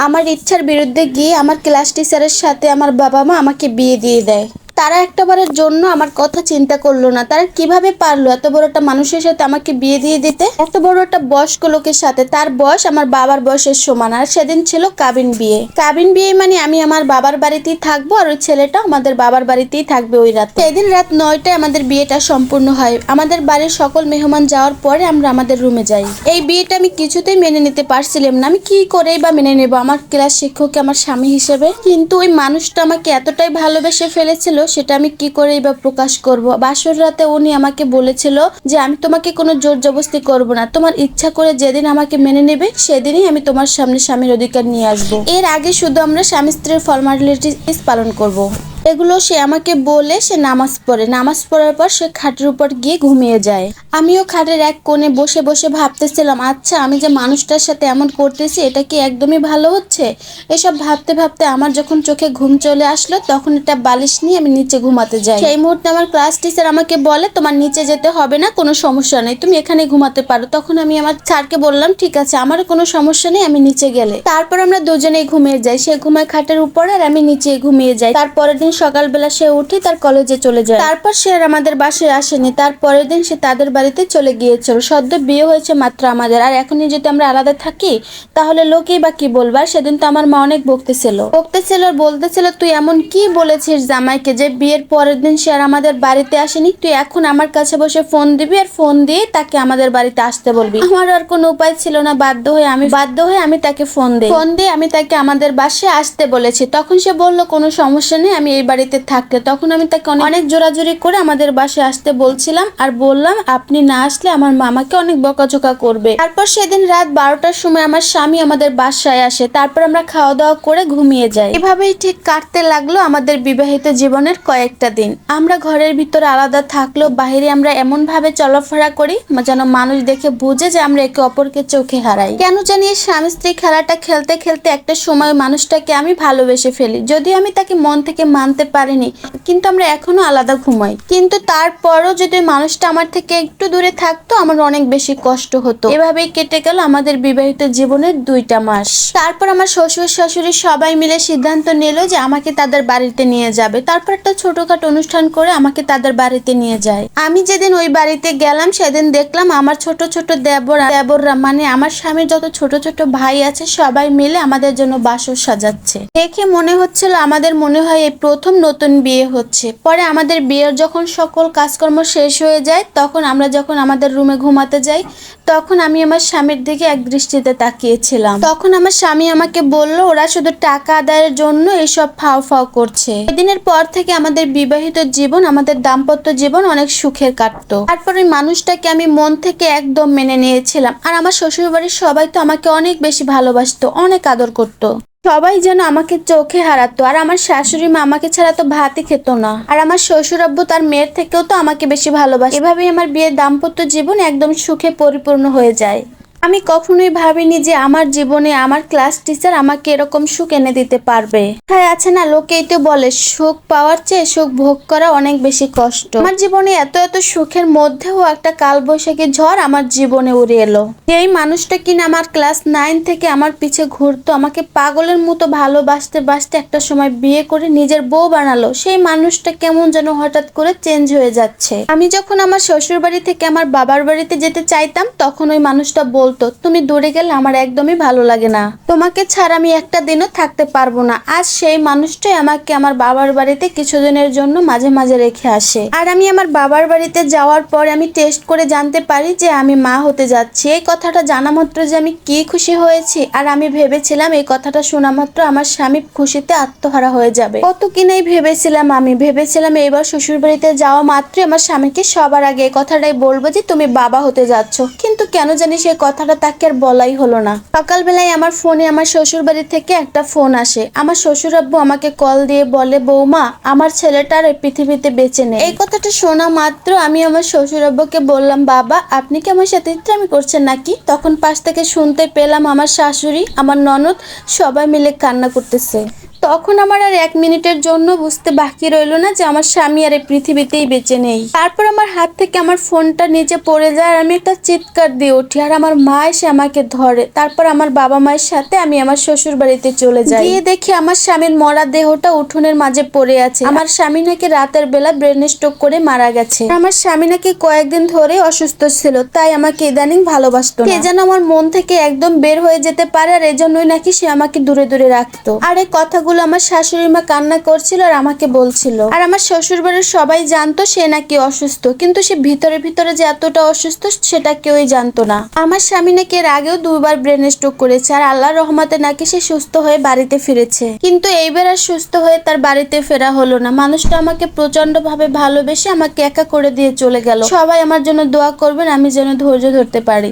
আমার ইচ্ছার বিরুদ্ধে গিয়ে আমার ক্লাস টিচারের সাথে আমার বাবা মা আমাকে বিয়ে দিয়ে দেয়। তারা একটাবারের জন্য আমার কথা চিন্তা করলো না। তারা কিভাবে পারলো এত বড় একটা মানুষের সাথে আমাকে বিয়ে দিয়ে দিতে, এত বড় একটা বয়স্ক লোকের সাথে। তার বয়স আমার বাবার বয়সের সমান। আর সেদিন ছিল কাবিন বিয়ে। কাবিন বিয়ে মানে আমি আমার বাবার বাড়িতেই থাকবো আর ওই ছেলেটা আমাদের বাবার বাড়িতেই থাকবে ওই রাতে। সেদিন রাত 9টায় আমাদের বিয়েটা সম্পূর্ণ হয়। আমাদের বাড়ির সকল মেহমান যাওয়ার পরে আমরা আমাদের রুমে যাই। এই বিয়েটা আমি কিছুতেই মেনে নিতে পারছিলাম না। আমি কি করেই বা মেনে নেব আমার ক্লাস শিক্ষককে আমার স্বামী হিসেবে। কিন্তু ওই মানুষটা আমাকে এতটাই ভালোবেসে ফেলেছিল, সেটা আমি কি করেই বা প্রকাশ করব। বাসর রাতে উনি আমাকে বলেছিল যে আমি তোমাকে কোনো জোর জবরদস্তি করব না, তোমার ইচ্ছা করে যেদিন আমাকে মেনে নেবে সেদিনই আমি তোমার সামনে স্বামীর অধিকার নিয়ে আসবো। এর আগে শুধু আমরা স্বামী স্ত্রীর ফর্মালিটিস পালন করব। এগুলো সে আমাকে বলে সে নামাজ পড়ে। নামাজ পড়ার পর সে খাটের উপর গিয়ে ঘুমিয়ে যায়। আমিও খাটের এক কোণে বসে বসে ভাবতেছিলাম, আচ্ছা আমি যে মানুষটার সাথে এমন করতেছি এটা কি একদমই ভালো হচ্ছে। এসব ভাবতে ভাবতে আমার যখন চোখে ঘুম চলে আসলো তখন একটা বালিশ নিয়ে আমি নিচে ঘুমাতে যাই। সেই মুহূর্তে আমার ক্লাস টিচার আমাকে বলে তোমার নিচে যেতে হবে না, কোনো সমস্যা নেই, তুমি এখানে ঘুমাতে পারো। তখন আমি আমার স্যারকে বললাম ঠিক আছে, আমার কোনো সমস্যা নেই, আমি নিচে গেলে। তারপর আমরা দুজনেই ঘুমিয়ে যাই। সে ঘুমায় খাটের উপরে আর আমি নিচে ঘুমিয়ে যাই। তারপরের দিন সকালবেলা সে উঠে তার কলেজে চলে যায়। তারপর সে আর আমাদের বাসায় আসেনি। তারপরের দিন সে তাদের বাড়িতে চলে গিয়েছিল। সদ্য বিয়ে হয়েছে মাত্র আমাদের। আর এখনই যদি আমরা আলাদা থাকি তাহলে লোকেই বা কি বলবার। সেদিন তো আমার মা অনেক বকতেছিল আর বলতেছিল তুই এমন কি বলেছিস জামাইকে যে বিয়ের পরের দিন সে আর আমাদের বাড়িতে আসেনি, তুই এখন আমার কাছে বসে ফোন দিবি আর ফোন দিয়ে তাকে আমাদের বাড়িতে আসতে বলবি। আমার আর কোনো উপায় ছিল না, বাধ্য হয়ে আমি তাকে ফোন দিয়ে আমি তাকে আমাদের বাসায় আসতে বলেছি। তখন সে বলল কোনো সমস্যা নেই, আমি এই বাড়িতে থাকতে। তখন আমি তাকে অনেক জোরাজুরি করে আমাদের বাসায় আসতে বলছিলাম আর বললাম আপনি না আসলে আমার মামাকে অনেক বকাঝকা করবে। তারপর সেদিন রাত 12টার সময় আমার স্বামী আমাদের বাসায় আসে। তারপর আমরা খাওয়া দাওয়া করে ঘুমিয়ে যাই। এভাবেই ঠিক কাটতে লাগলো আমাদের বিবাহিত জীবনের কয়েকটা দিন। আমরা ঘরের ভিতরে আলাদা থাকলেও বাইরে আমরা এমন ভাবে চলাফেরা করি যেন মানুষ দেখে বুঝে যে আমরা একে অপরকে চোখে হারাই। কেন জানি স্বামী স্ত্রী খেলাটা খেলতে খেলতে একটা সময় মানুষটাকে আমি ভালোবেসে ফেলি। যদিও আমি তাকে মন থেকে মানতে পারিনি, কিন্তু আমরা এখনো আলাদা ঘুমাই। কিন্তু তারপরও যদি মানুষটা আমার থেকে একটু দূরে থাকতো আমার অনেক বেশি কষ্ট হতো। এভাবেই কেটে গেল আমাদের বিবাহিত জীবনের 2টা মাস। তারপর আমার শ্বশুর শাশুড়ি সবাই মিলে সিদ্ধান্ত নিল যে আমাকে তাদের বাড়িতে নিয়ে যাবে। তারপর একটা ছোটখাটো অনুষ্ঠান করে আমাকে তাদের বাড়িতে নিয়ে যায়। আমি যেদিন ওই বাড়িতে গেলাম সেদিন দেখলাম আমার ছোট ছোট দেবররা মানে আমার স্বামীর যত ছোট ছোট ভাই আছে সবাই মিলে আমাদের জন্য বাসর সাজাচ্ছে। দেখে মনে হচ্ছিল আমাদের মনে হয় এই প্রথম নতুন বিয়ে হচ্ছে। পরে আমাদের বিয়ের যখন সকল কাজকর্ম শেষ হয়ে যায় তখন আমরা যখন আমাদের রুমে ঘুমাতে যাই তখন আমি আমার স্বামীর দিকে এক দৃষ্টিতে তাকিয়েছিলাম। তখন আমার স্বামী আমাকে বলল ওরা শুধু টাকা আদায়ের জন্য এসব ফাও করছে। সেদিনের পর থেকে আমাদের বিবাহিত জীবন, আমাদের দাম্পত্য জীবন অনেক সুখের কাটতো। তারপর ওই মানুষটাকে আমি মন থেকে একদম মেনে নিয়েছিলাম। আর আমার শ্বশুর বাড়ির সবাই তো আমাকে অনেক বেশি ভালোবাসতো, অনেক আদর করতো। সবাই যেন আমাকে চোখে হারাতো। আর আমার শাশুড়ি মা আমাকে ছাড়া তো ভাতই খেত না। আর আমার শ্বশুর আব্বু তার মেয়ের থেকেও তো আমাকে বেশি ভালোবাসে। এভাবেই আমার বিয়ের দাম্পত্য জীবন একদম সুখে পরিপূর্ণ হয়ে যায়। আমি কখনোই ভাবিনি যে আমার জীবনে আমার ক্লাস টিচার আমাকে এরকম সুখ এনে দিতে পারবে। হ্যাঁ আছে না, লোকেই তো বলে সুখ পাওয়ার চেয়ে সুখ ভোগ করা অনেক বেশি কষ্ট। আমার জীবনে এত এত সুখের মধ্যেও একটা কালবৈশাখী ঝড় আমার জীবনে উড়ে এলো। এই মানুষটা কিনা আমার ক্লাস 9 থেকে আমার পিছে ঘুরতো, আমাকে পাগলের মতো ভালোবাসতে বাসতে একটা সময় বিয়ে করে নিজের বউ বানালো, সেই মানুষটা কেমন যেন হঠাৎ করে চেঞ্জ হয়ে যাচ্ছে। আমি যখন আমার শ্বশুর বাড়ি থেকে আমার বাবার বাড়িতে যেতে চাইতাম তখন ওই মানুষটা বলতো তুমি দূরে গেলে আমার একদমই ভালো লাগে না, তোমাকে ছাড়া আমি একটা দিনও থাকতে পারবো না। আজ সেই মানুষটাই আমাকে আমার বাবার বাড়িতে কিছুদিনের জন্য মাঝে মাঝে রেখে আসে। আর আমি আমার বাবার বাড়িতে যাওয়ার পরে আমি টেস্ট করে জানতে পারি যে আমি মা হতে যাচ্ছি। এই কথাটা জানা মাত্র যে আমি কি খুশি হয়েছি। আর আমি ভেবেছিলাম এই কথাটা শোনা মাত্র আমার স্বামী খুশিতে আত্মহারা হয়ে যাবে। কত কিনাই ভেবেছিলাম এবার শ্বশুর বাড়িতে যাওয়া মাত্রই আমার স্বামীকে সবার আগে এই কথাটাই বলবো যে তুমি বাবা হতে যাচ্ছ। কিন্তু কেন জানি সেই কথাটা তাকে আর বলাই হলো না। সকালবেলায় আমার ফোনে আমার শ্বশুর বাড়ি থেকে একটা ফোন আসে। আমার শ্বশুর আব্বু আমাকে কল দিয়ে বলে বৌমা আমার ছেলেটার এই পৃথিবীতে বেঁচে নেই। এই কথাটা শোনা মাত্র আমি আমার শ্বশুর আব্বুকে বললাম বাবা আপনি কি আমার সাথে ইত্রামি করছেন নাকি? তখন পাশ থেকে শুনতে পেলাম আমার শাশুড়ি, আমার ননদ সবাই মিলে কান্না করতেছে। তখন আমার আর 1 মিনিটের জন্য বুঝতে বাকি রইলো না যে আমার স্বামী আর এই পৃথিবীতেই বেঁচে নেই। তারপর আমার হাত থেকে আমার ফোনটা নিচে পড়ে যায় আর আমি একটা চিৎকার দিয়ে উঠি আর আমার মা এসে আমাকে ধরে। তারপর আমার বাবা মায়ের সাথে আমি আমার শ্বশুর বাড়িতে চলে যাই। গিয়ে দেখি আমার স্বামীর মরা দেহটা উঠোনের মাঝে পড়ে আছে। আমার স্বামী নাকি রাতের বেলা ব্রেন স্ট্রোক করে মারা গেছে। আমার স্বামী নাকি কয়েকদিন ধরে অসুস্থ ছিল, তাই আমাকে ইদানিং ভালোবাসতো না। কে যেন আমার মন থেকে একদম বের হয়ে যেতে পারে আর এজন্যই নাকি সে আমাকে দূরে দূরে রাখতো। আর এই কথাগুলো আমার শাশুড়ি মা কান্না করছিল আর আমাকে বলছিল। আর আমার শ্বশুর বাড়ির সবাই জানতো সে নাকি অসুস্থ, কিন্তু সে ভিতরে ভিতরে যে এতটা অসুস্থ সেটা কেউই জানতো না। আমার স্বামী নাকি এর আগেও 2বার ব্রেন স্ট্রোক করেছে আর আল্লাহর রহমতে নাকি সে সুস্থ হয়ে বাড়িতে ফিরেছে, কিন্তু এইবার আর সুস্থ হয়ে তার বাড়িতে ফেরা হলো না। মানুষটা আমাকে প্রচন্ড ভাবে ভালোবেসে আমাকে একা করে দিয়ে চলে গেল। সবাই আমার জন্য দোয়া করবেন, আমি যেন ধৈর্য ধরতে পারি।